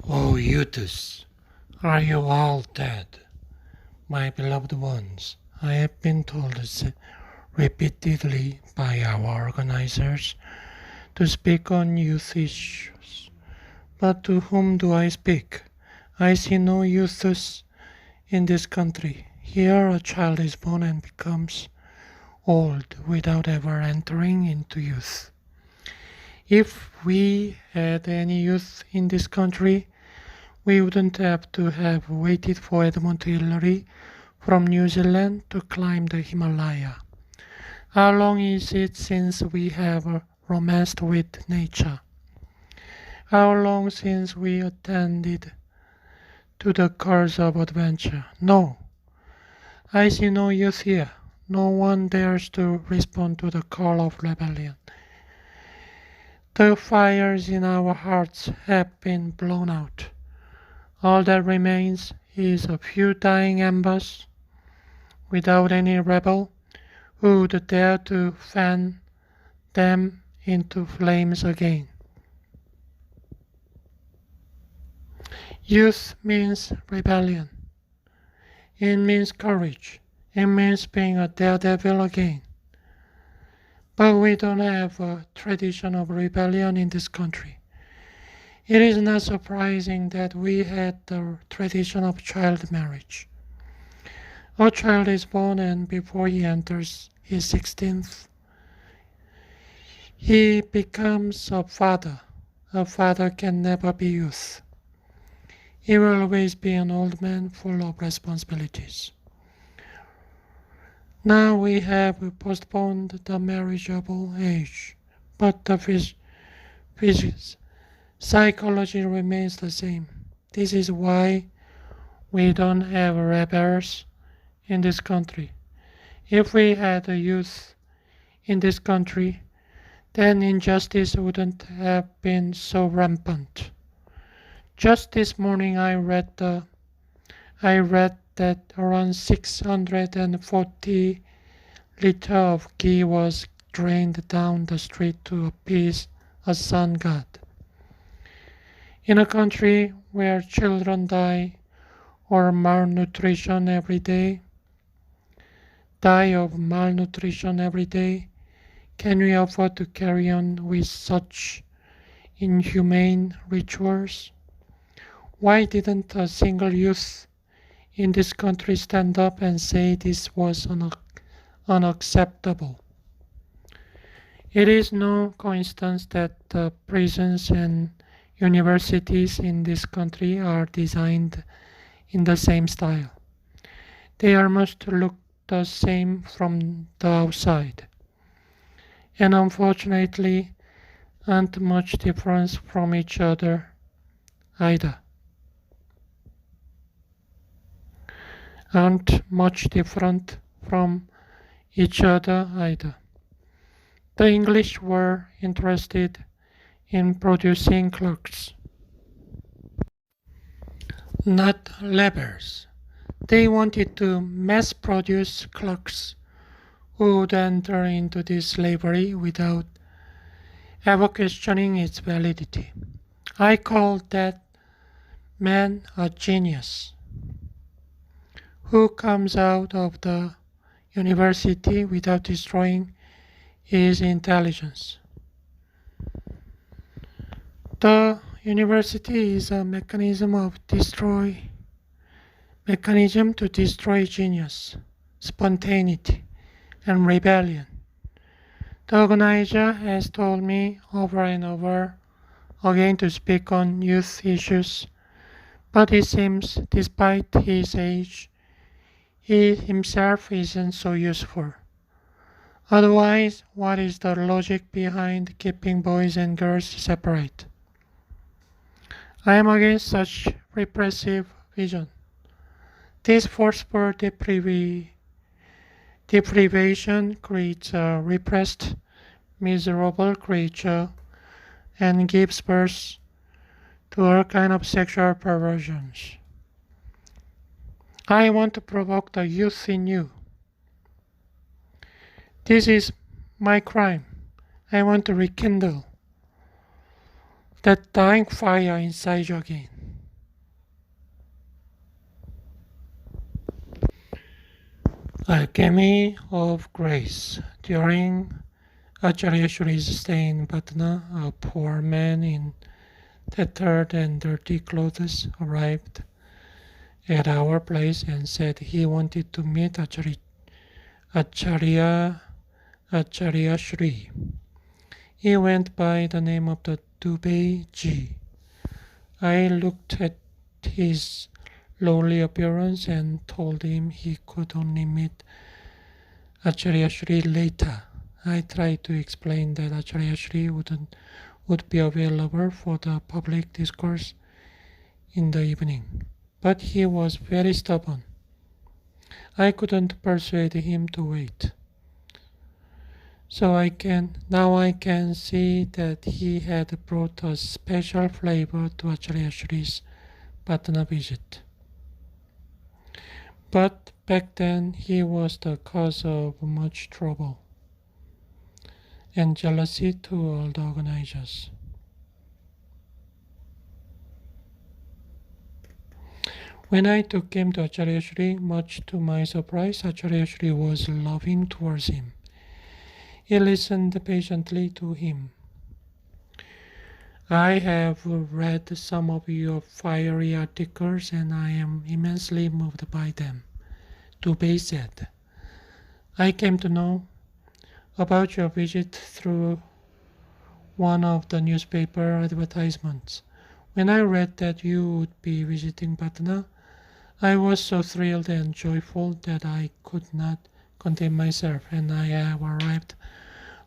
O youths, are you all dead? My beloved ones, I have been told repeatedly by our organizers to speak on youth issues. But to whom do I speak? I see no youths in this country. Here a child is born and becomes old without ever entering into youth. If we had any youth in this country, we wouldn't have to have waited for Edmund Hillary from New Zealand to climb the Himalaya. How long is it since we have romanced with nature? How long since we attended to the cars of adventure? No, I see no youth here. No one dares to respond to the call of rebellion. The fires in our hearts have been blown out. All that remains is a few dying embers, without any rebel who would dare to fan them into flames again. Youth means rebellion. It means courage. It means being a daredevil again. But we don't have a tradition of rebellion in this country. It is not surprising that we had the tradition of child marriage. A child is born and before he enters his 16th, he becomes a father. A father can never be youth. He will always be an old man full of responsibilities. Now we have postponed the marriageable age, but the physics psychology remains the same. This is why we don't have rebels in this country. If we had a youth in this country, then injustice wouldn't have been so rampant. Just this morning I read that around 640 liters of ghee was drained down the street to appease a sun god. In a country where children die of malnutrition every day, can we afford to carry on with such inhumane rituals? Why didn't a single youth in this country stand up and say this was unacceptable? It is no coincidence that the prisons and universities in this country are designed in the same style. They are must look the same from the outside, and unfortunately aren't much difference from each other either. Aren't much different from each other either. The English were interested in producing clerks, not laborers. They wanted to mass produce clerks who would enter into this slavery without ever questioning its validity. I call that man a genius who comes out of the university without destroying his intelligence. The university is a mechanism to destroy genius, spontaneity, and rebellion. The organizer has told me over and over again to speak on youth issues, but it seems, despite his age, he himself isn't so useful. Otherwise, what is the logic behind keeping boys and girls separate? I am against such repressive vision. This forceful deprivation creates a repressed, miserable creature and gives birth to all kinds of sexual perversions. I want to provoke the youth in you. This is my crime. I want to rekindle that dying fire inside you again. Alchemy of Grace. During Acharya Shri's stay in Patna, a poor man in tattered and dirty clothes arrived at our place and said he wanted to meet Acharya, Acharya Shri. He went by the name of the Dubey Ji. I looked at his lowly appearance and told him he could only meet Acharya Shri later. I tried to explain that Acharya Shri would be available for the public discourse in the evening, but he was very stubborn. I couldn't persuade him to wait. So now I can see that he had brought a special flavor to Acharya Shri's Patna visit. But back then he was the cause of much trouble and jealousy to all the organizers. When I took him to Acharya Shri, much to my surprise, Acharya Shri was loving towards him. He listened patiently to him. I have read some of your fiery articles and I am immensely moved by them. Dubey said. I came to know about your visit through one of the newspaper advertisements. When I read that you would be visiting Patna, I was so thrilled and joyful that I could not contain myself, and I have arrived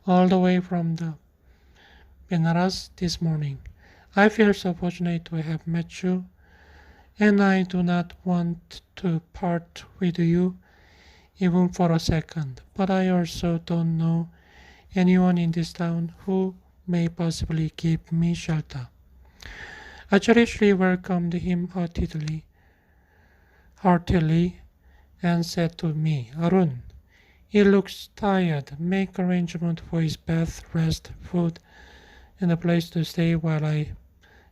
all the way from the Benares this morning. I feel so fortunate to have met you, and I do not want to part with you even for a second, but I also don't know anyone in this town who may possibly give me shelter. Acharya Shri welcomed him heartily, and said to me, Arun, he looks tired. Make arrangement for his bath, rest, food, and a place to stay while I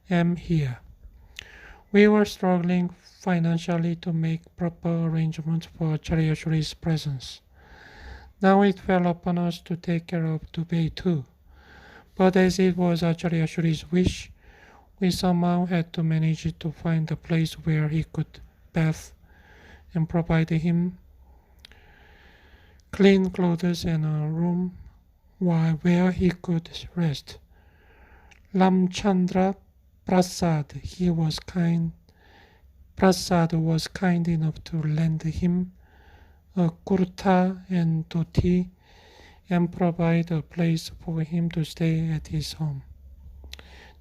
am here. We were struggling financially to make proper arrangements for Acharya Shri's presence. Now it fell upon us to take care of Dubey too. But as it was Acharya Shri's wish, we somehow had to manage to find a place where he could bath and provide him clean clothes and a room where he could rest. Ramchandra Prasad was kind enough to lend him a kurta and dhoti and provide a place for him to stay at his home.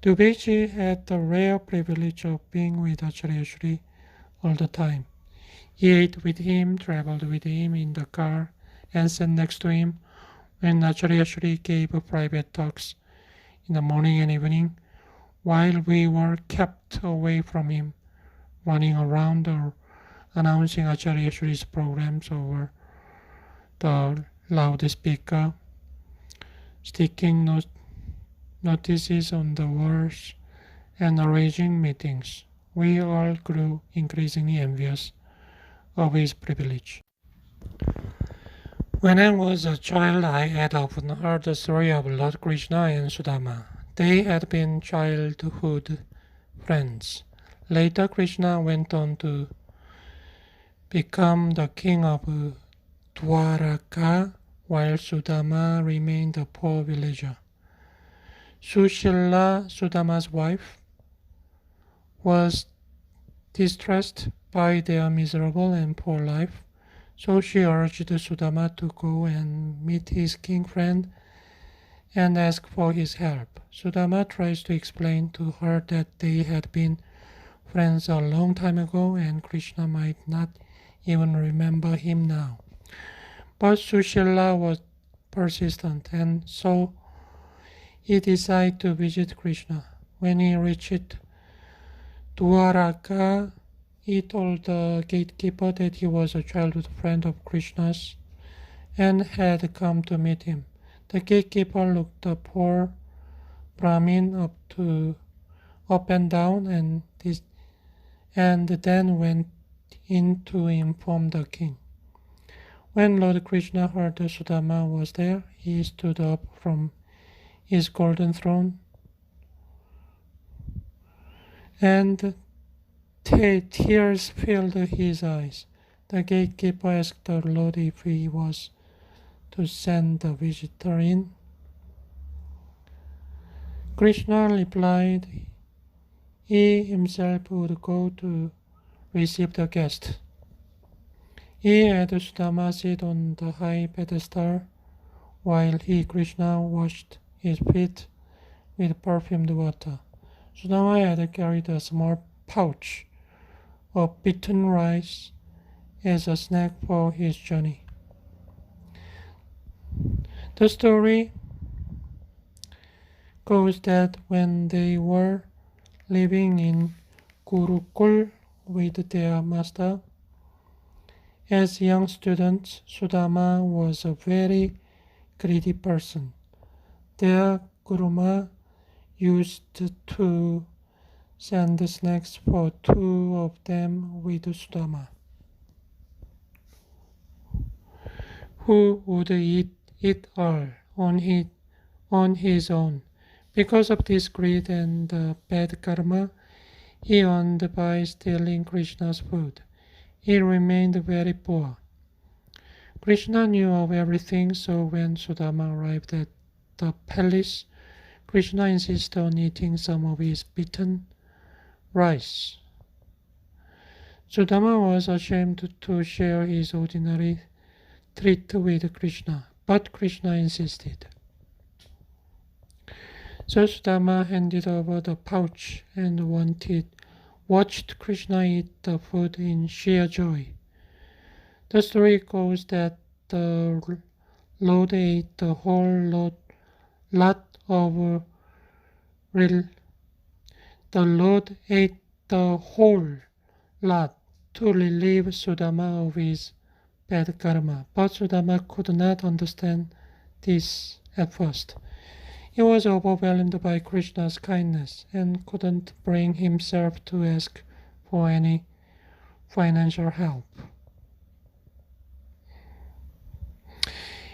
Dubeji had the rare privilege of being with Acharya Shri all the time. He ate with him, traveled with him in the car, and sat next to him when Acharya Shri gave private talks in the morning and evening, while we were kept away from him, running around or announcing Acharya Shri's programs over the loudspeaker, sticking notices on the walls, and arranging meetings. We all grew increasingly envious of his privilege. When I was a child, I had often heard the story of Lord Krishna and Sudama. They had been childhood friends. Later, Krishna went on to become the king of Dwaraka, while Sudama remained a poor villager. Sushila, Sudama's wife, was distressed by their miserable and poor life, so she urged Sudama to go and meet his king friend and ask for his help. Sudama tries to explain to her that they had been friends a long time ago and Krishna might not even remember him now. But Sushila was persistent, and so he decided to visit Krishna. When he reached Dwaraka, he told the gatekeeper that he was a childhood friend of Krishna's and had come to meet him. The gatekeeper looked the poor Brahmin up and down and then went in to inform the king. When Lord Krishna heard Sudama was there, he stood up from his golden throne and tears filled his eyes. The gatekeeper asked the Lord if he was to send the visitor in. Krishna replied he himself would go to receive the guest. He had Sudama sit on the high pedestal while he, Krishna, washed his feet with perfumed water. Sudama had carried a small pouch of beaten rice as a snack for his journey. The story goes that when they were living in Gurukul with their master, as young students, Sudama was a very greedy person. Their Guruma used to send snacks for two of them with Sudama, who would eat it all on his own. Because of this greed and bad karma he earned by stealing Krishna's food, he remained very poor. Krishna knew of everything, so when Sudama arrived at the palace, Krishna insisted on eating some of his beaten rice. Sudama was ashamed to share his ordinary treat with Krishna, but Krishna insisted. So Sudama handed over the pouch and watched Krishna eat the food in sheer joy. The story goes that the Lord ate the whole lot of the Lord ate the whole lot to relieve Sudama of his bad karma, but Sudama could not understand this at first. He was overwhelmed by Krishna's kindness and couldn't bring himself to ask for any financial help.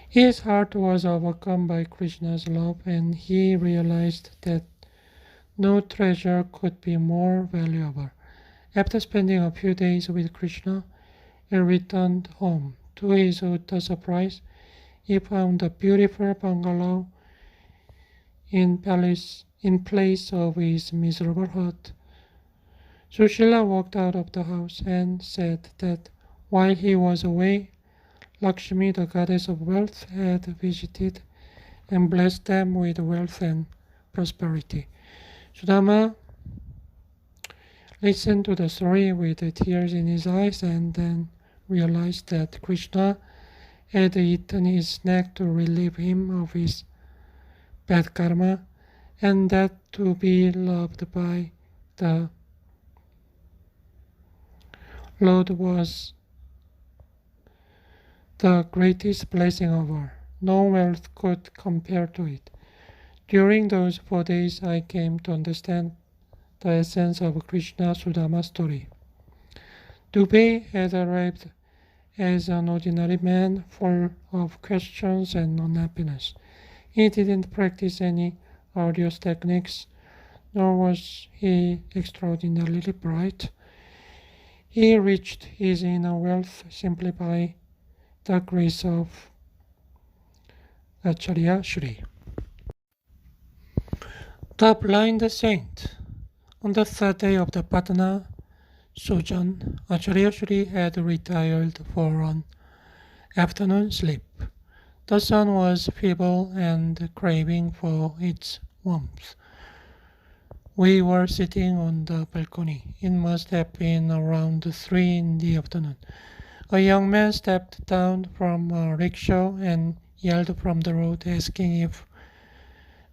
His heart was overcome by Krishna's love, and he realized that no treasure could be more valuable. After spending a few days with Krishna, he returned home. To his utter surprise, he found a beautiful bungalow in place of his miserable hut. Sushila walked out of the house and said that while he was away, Lakshmi, the goddess of wealth, had visited and blessed them with wealth and prosperity. Sudama listened to the story with tears in his eyes and then realized that Krishna had eaten his snack to relieve him of his bad karma, and that to be loved by the Lord was the greatest blessing of all. No wealth could compare to it. During those 4 days, I came to understand the essence of Krishna Sudama story. Dubey had arrived as an ordinary man full of questions and unhappiness. He didn't practice any arduous techniques, nor was he extraordinarily bright. He reached his inner wealth simply by the grace of Acharya Shri. The blind saint. On the third day of the Patna sojourn, Acharya Shri had retired for an afternoon sleep. The sun was feeble and craving for its warmth. We were sitting on the balcony. It must have been around 3 in the afternoon. A young man stepped down from a rickshaw and yelled from the road, asking if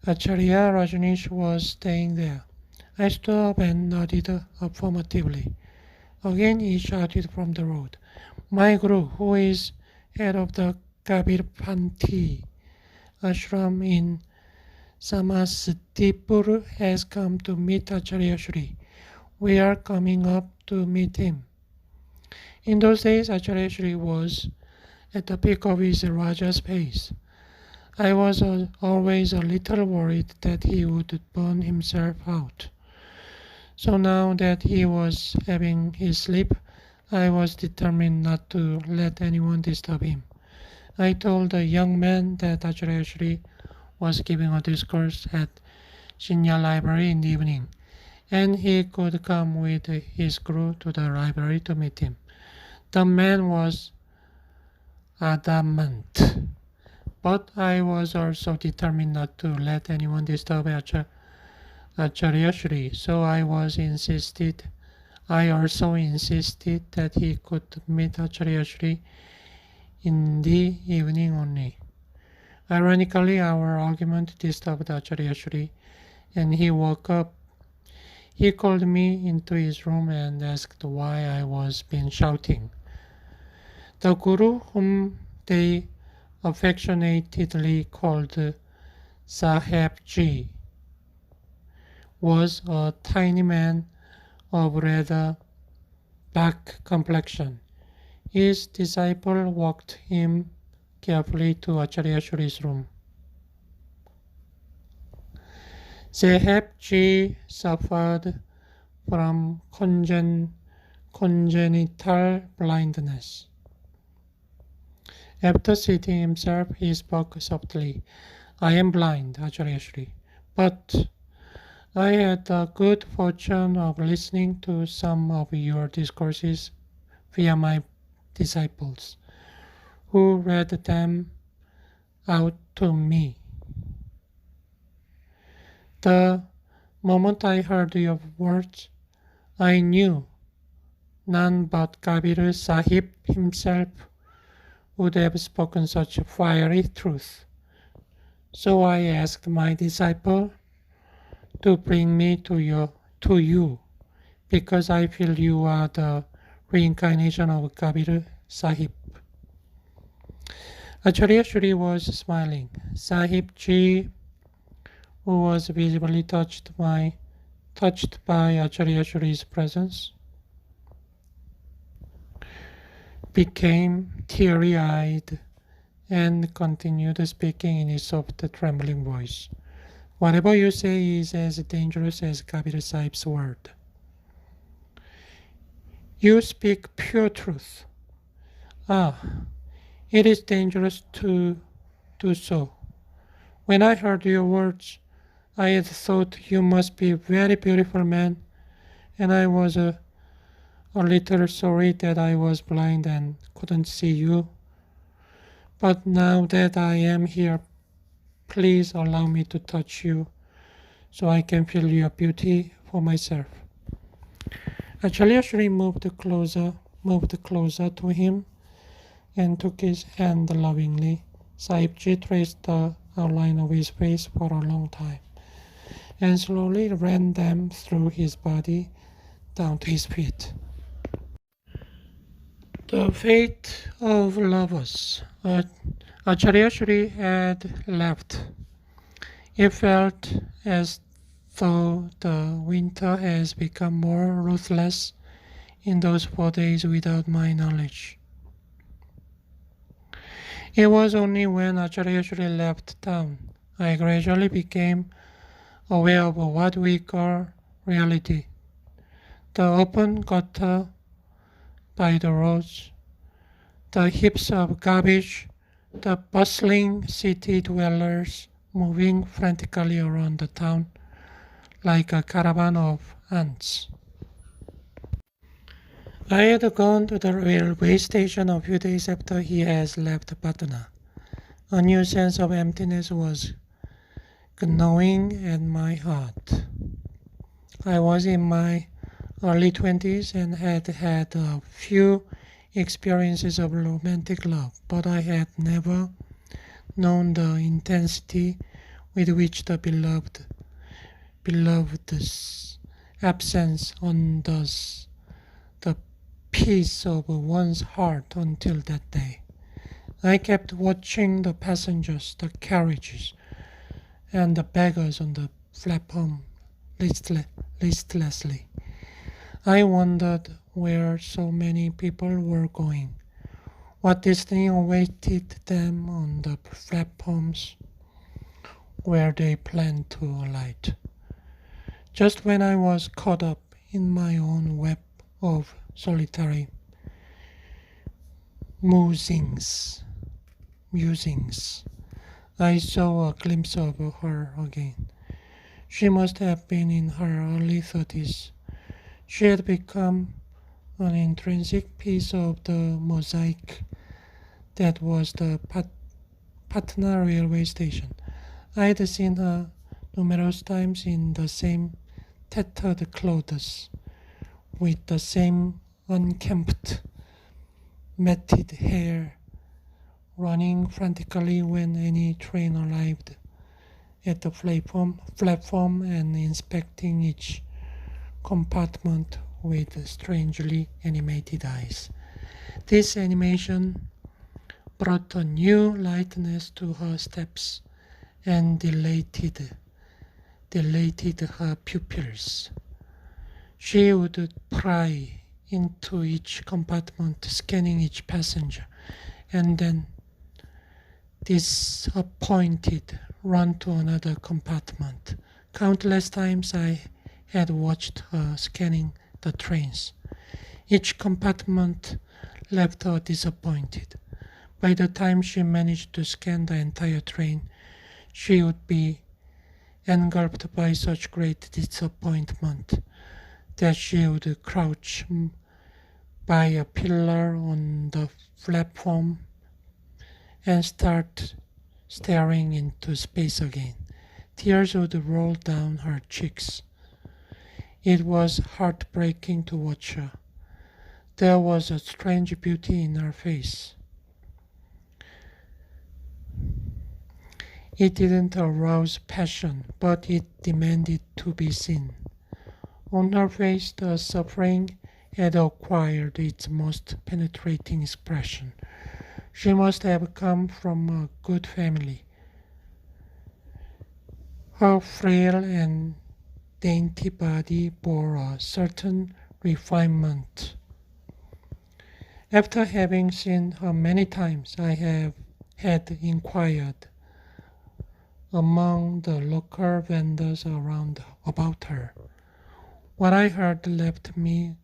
Acharya Rajneesh was staying there. I stood up and nodded affirmatively. Again he shouted from the road, "My guru, who is head of the Kabirpanthi ashram in Samastipur, has come to meet Acharya Shri. We are coming up to meet him." In those days, Acharya Shri was at the peak of his Raja's pace. I was always a little worried that he would burn himself out. So now that he was having his sleep, I was determined not to let anyone disturb him. I told the young man that Acharya Shri was giving a discourse at Senior Library in the evening, and he could come with his crew to the library to meet him. The man was adamant, but I was also determined not to let anyone disturb Acharya Shri, so I also insisted that he could meet Acharya Shri in the evening only. Ironically, our argument disturbed Acharya Shri, and he woke up. He called me into his room and asked why I was been shouting. The Guru, whom they affectionately called Sahebji, was a tiny man of rather black complexion. His disciple walked him carefully to Acharya Shri's room. Sahebji suffered from congenital blindness. After seating himself, he spoke softly. I am blind, Acharya Shri, but I had the good fortune of listening to some of your discourses via my disciples, who read them out to me. The moment I heard your words, I knew none but Kabir Sahib himself would have spoken such fiery truth. So I asked my disciple to bring me to you, because I feel you are the reincarnation of Kabir Sahib. Acharya Shri was smiling. Sahib Ji, who was visibly touched by Acharya Shri's presence, became teary-eyed and continued speaking in his soft, trembling voice. Whatever you say is as dangerous as Kabir Sahib's word. You speak pure truth. It is dangerous to do so. When I heard your words, I had thought you must be a very beautiful man, and I was a little sorry that I was blind and couldn't see you. But now that I am here, please allow me to touch you so I can feel your beauty for myself. Acharya Shri moved closer to him and took his hand lovingly. Sahibji traced the outline of his face for a long time and slowly ran them through his body down to his feet. The fate of lovers. Acharya Shri had left. It felt as though the winter has become more ruthless in those 4 days without my knowledge. It was only when Acharya Shri left town I gradually became aware of what we call reality. The open gutter by the roads, the heaps of garbage, the bustling city dwellers moving frantically around the town like a caravan of ants. I had gone to the railway station a few days after he had left Patna. A new sense of emptiness was gnawing at my heart. I was in my early 20s and had had a few experiences of romantic love, but I had never known the intensity with which the beloved's absence undoes the peace of one's heart until that day. I kept watching the passengers, the carriages, and the beggars on the platform listlessly. I wondered where so many people were going. What destiny awaited them on the platforms where they planned to alight. Just when I was caught up in my own web of solitary musings, I saw a glimpse of her again. She must have been in her early 30s. She had become an intrinsic piece of the mosaic that was the Patna railway station. I had seen her numerous times in the same tattered clothes, with the same unkempt, matted hair, running frantically when any train arrived at the platform and inspecting each compartment with strangely animated eyes. This animation brought a new lightness to her steps and dilated her pupils. She would pry into each compartment, scanning each passenger, and then, disappointed, run to another compartment. Countless times I had watched her scanning the trains. Each compartment left her disappointed. By the time she managed to scan the entire train, she would be engulfed by such great disappointment that she would crouch by a pillar on the platform and start staring into space again. Tears would roll down her cheeks. It was heartbreaking to watch her. There was a strange beauty in her face. It didn't arouse passion, but it demanded to be seen. On her face, the suffering had acquired its most penetrating expression. She must have come from a good family. Her frail and dainty body bore a certain refinement. After having seen her many times, I had inquired among the local vendors around about her. What I heard left me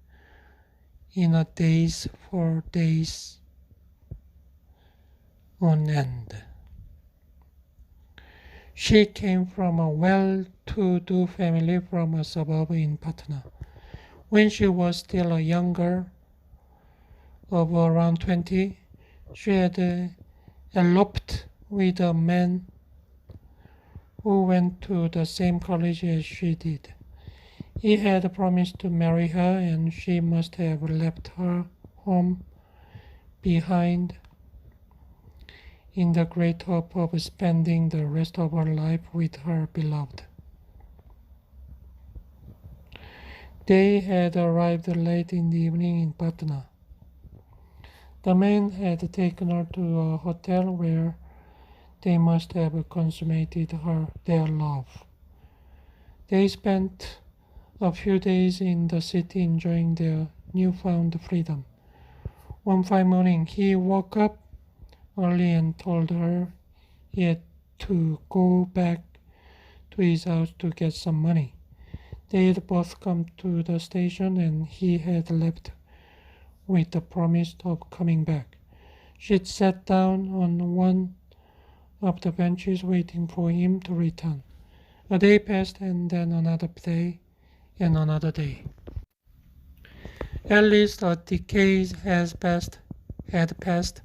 in a daze for days on end. She came from a well-to-do family from a suburb in Patna. When she was still a young girl of around 20, she had eloped with a man who went to the same college as she did. He had promised to marry her, and she must have left her home behind in the great hope of spending the rest of her life with her beloved. They had arrived late in the evening in Patna. The man had taken her to a hotel where they must have consummated their love. They spent a few days in the city enjoying their newfound freedom. One fine morning he woke up early and told her he had to go back to his house to get some money. They had both come to the station and he had left with the promise of coming back. She'd sat down on one of the benches waiting for him to return. A day passed and then another day and another day. At least a decade had passed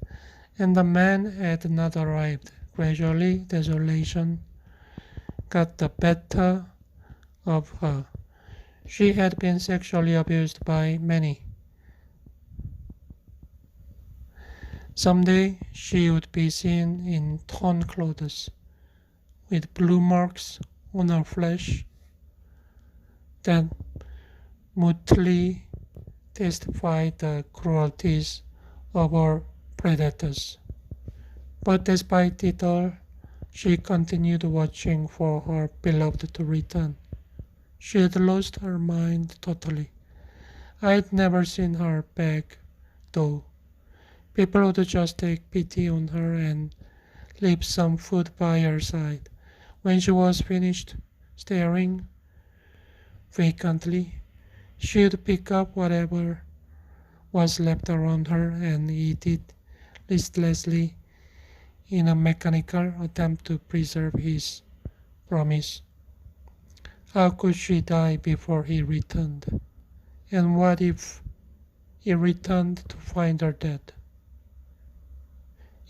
and the man had not arrived. Gradually, desolation got the better of her. She had been sexually abused by many. Someday she would be seen in torn clothes, with blue marks on her flesh that mutely testified the cruelties of her predators. But despite it all, she continued watching for her beloved to return. She had lost her mind totally. I had never seen her beg, though. People would just take pity on her and leave some food by her side. When she was finished staring vacantly, she would pick up whatever was left around her and eat it listlessly in a mechanical attempt to preserve his promise. How could she die before he returned? And what if he returned to find her dead?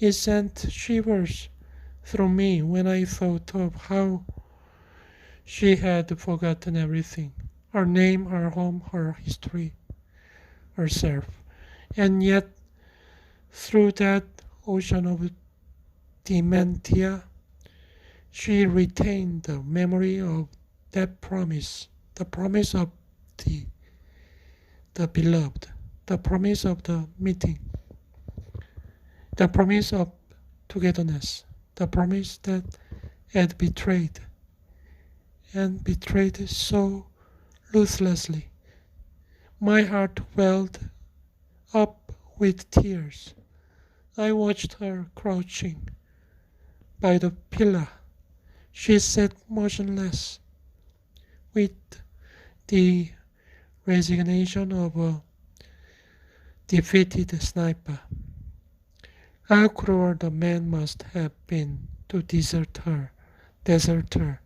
It sent shivers through me when I thought of how she had forgotten everything: her name, her home, her history, herself. And yet, through that ocean of dementia, she retained the memory of that promise, the promise of the, the beloved, the promise of the meeting, the promise of togetherness, the promise that had betrayed, and betrayed so ruthlessly. My heart welled up with tears. I watched her crouching by the pillar. She sat motionless, with the resignation of a defeated sniper. How cruel the man must have been to desert her, desert her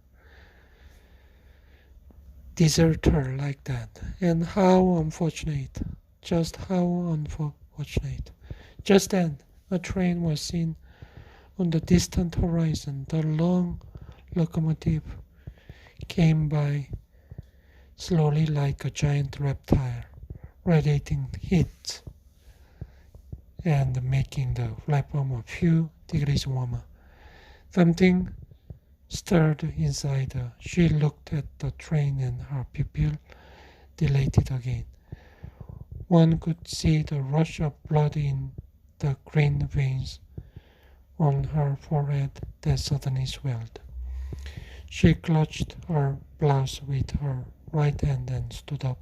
like that. And how unfortunate, just how unfortunate. Just then, a train was seen on the distant horizon. The long locomotive came by slowly like a giant reptile, radiating heat and making the platform a few degrees warmer. Something stirred inside her. She looked at the train and her pupil dilated again. One could see the rush of blood in the green veins on her forehead that suddenly swelled. She clutched her blouse with her right hand and stood up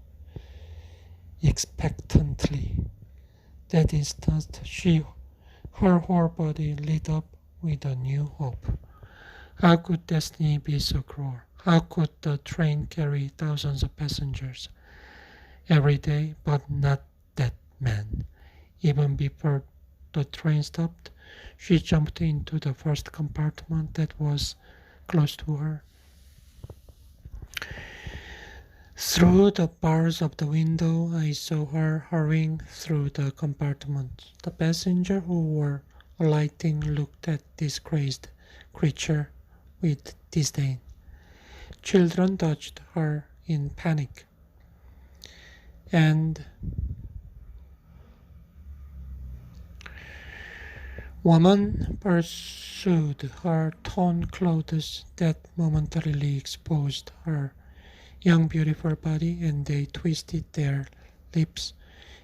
expectantly. That instant, her whole body lit up with a new hope. How could destiny be so cruel? How could the train carry thousands of passengers every day, but not that man? Even before the train stopped, she jumped into the first compartment that was close to her. Through the bars of the window, I saw her hurrying through the compartment. The passengers who were alighting looked at this crazed creature with disdain. Children touched her in panic, and women pursued her torn clothes that momentarily exposed her young beautiful body, and they twisted their lips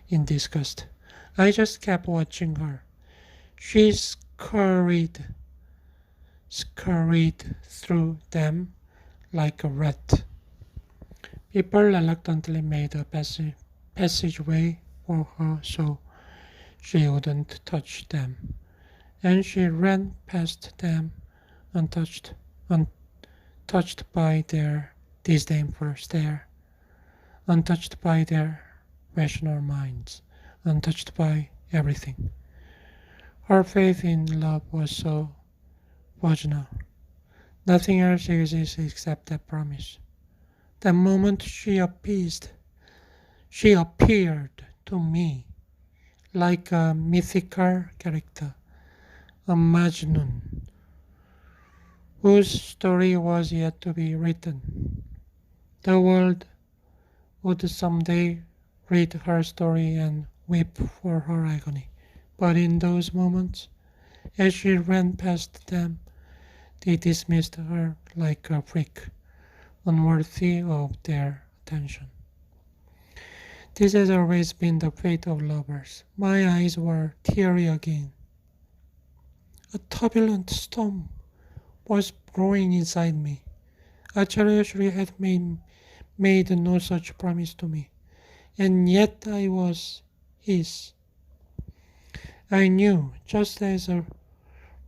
in disgust. I just kept watching her. She scurried through them like a rat. People reluctantly made a passageway for her so she wouldn't touch them, and she ran past them untouched, untouched by their disdainful stare, untouched by their rational minds, untouched by everything. Her faith in love was so virginal. Nothing else exists except that promise. The moment she appeared to me like a mythical character, a Majnun, whose story was yet to be written. The world would someday read her story and weep for her agony. But in those moments, as she ran past them, they dismissed her like a freak, unworthy of their attention. This has always been the fate of lovers. My eyes were teary again. A turbulent storm was brewing inside me. Acharya Shri had made no such promise to me, and yet I was his. I knew, just as a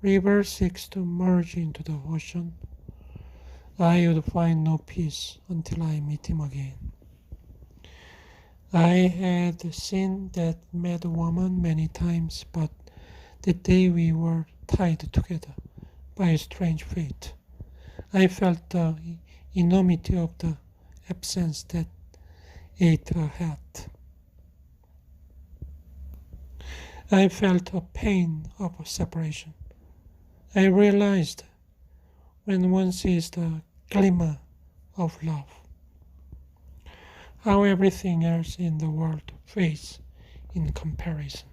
river seeks to merge into the ocean, I would find no peace until I meet him again. I had seen that mad woman many times, but the day we were tied together by a strange fate, I felt the enormity of the absence that ate her heart. I felt a pain of separation. I realized when one sees the glimmer of love, how everything else in the world fades in comparison.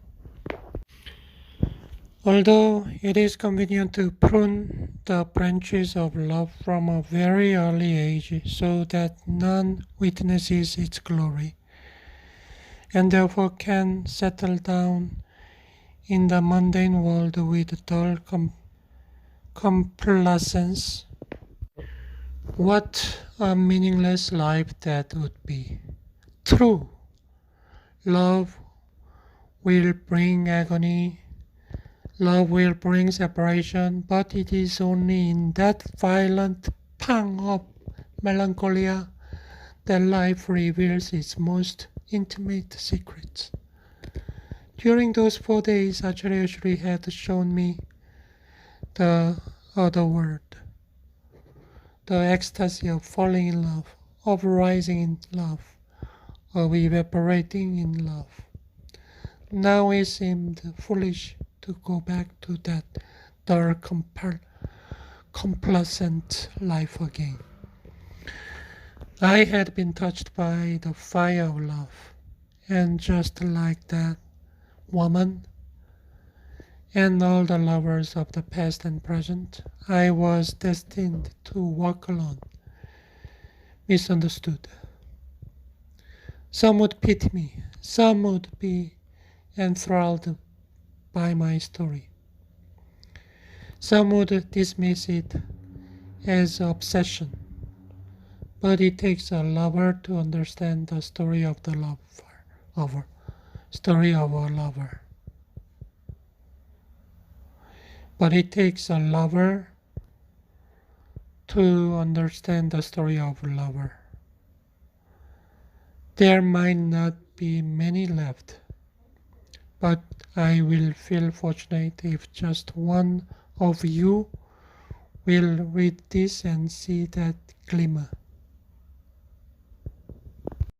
Although it is convenient to prune the branches of love from a very early age so that none witnesses its glory, and therefore can settle down in the mundane world with dull complacence, what a meaningless life that would be. True, love will bring agony, love will bring separation, but it is only in that violent pang of melancholia that life reveals its most intimate secrets. During those 4 days, Acharya had shown me the other world, the ecstasy of falling in love, of rising in love, of evaporating in love. Now it seemed foolish to go back to that dull, complacent life again. I had been touched by the fire of love, and just like that woman and all the lovers of the past and present, I was destined to walk alone, misunderstood. Some would pity me, some would be enthralled by my story. Some would dismiss it as obsession, but it takes a lover to understand the story of the story of a lover. But it takes a lover to understand the story of a lover. There might not be many left, but I will feel fortunate if just one of you will read this and see that glimmer.